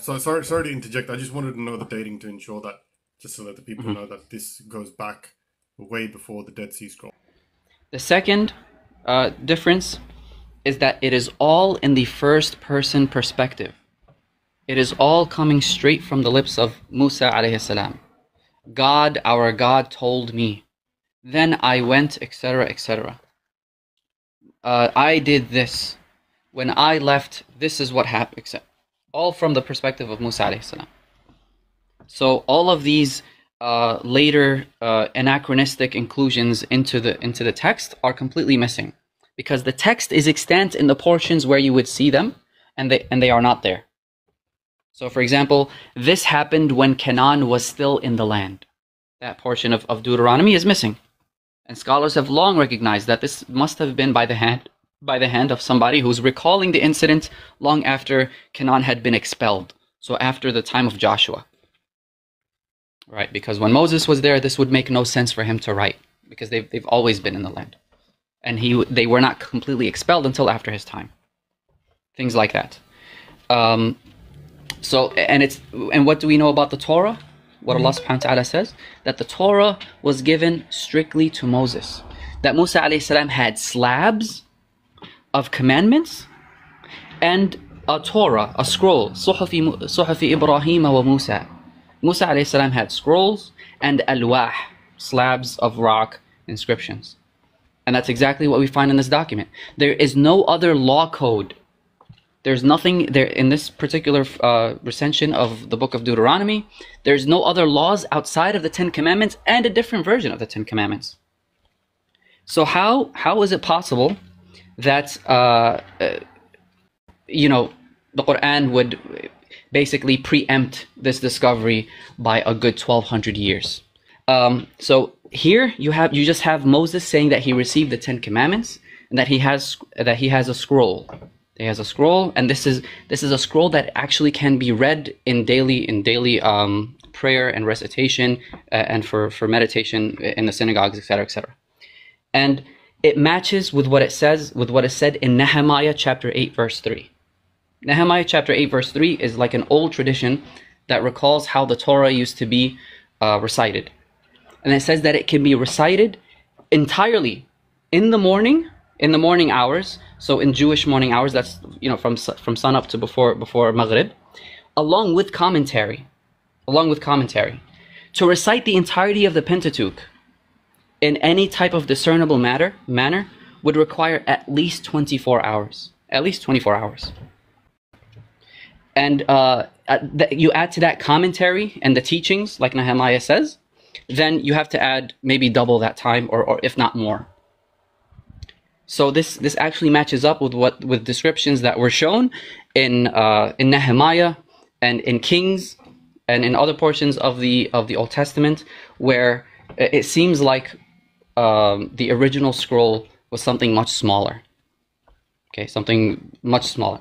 So sorry to interject. I just wanted to know the dating to ensure that, just so that the people Mhm. know that this goes back way before the Dead Sea Scroll. The second difference is that it is all in the first person perspective. It is all coming straight from the lips of Musa alayhi salam. God, our God told me. Then I went, etc., etc. I did this. When I left, this is what happened, etc. All from the perspective of Musa alayhi salam. So all of these later anachronistic inclusions into the text are completely missing, because the text is extant in the portions where you would see them, and they are not there. So, for example, this happened when Canaan was still in the land. That portion of Deuteronomy is missing, and scholars have long recognized that this must have been by the hand of somebody who's recalling the incident long after Canaan had been expelled. So after the time of Joshua. Right, because when Moses was there, this would make no sense for him to write, because they've always been in the land, and they were not completely expelled until after his time. Things like that. And what do we know about the Torah? What Allah subhanahu wa ta'ala says, that the Torah was given strictly to Moses. That Musa alayhi salam had slabs of commandments and a Torah, a scroll, Suhafi Ibrahim wa Musa. Musa alayhi salam had scrolls and alwah, slabs of rock inscriptions. And that's exactly what we find in this document. There is no other law code. There's nothing there in this particular recension of the book of Deuteronomy. There's no other laws outside of the Ten Commandments and a different version of the Ten Commandments. So how is it possible that the Quran would basically preempt this discovery by a good 1200 years? So here you just have Moses saying that he received the Ten Commandments and that he has a scroll. He has a scroll, and this is a scroll that actually can be read in daily prayer and recitation and for meditation in the synagogues, etc., etc. And it matches with what it says, with what is said in Nehemiah chapter 8 verse 3. Nehemiah chapter 8 verse 3 is like an old tradition that recalls how the Torah used to be recited. And it says that it can be recited entirely in the morning hours. So in Jewish morning hours, that's from sun up to before Maghrib, along with commentary. To recite the entirety of the Pentateuch in any type of discernible manner would require at least 24 hours. At least 24 hours. And you add to that commentary and the teachings, like Nehemiah says, then you have to add maybe double that time, or if not more. So this actually matches up with descriptions that were shown in Nehemiah and in Kings and in other portions of the Old Testament, where it seems like the original scroll was something much smaller. Okay, something much smaller.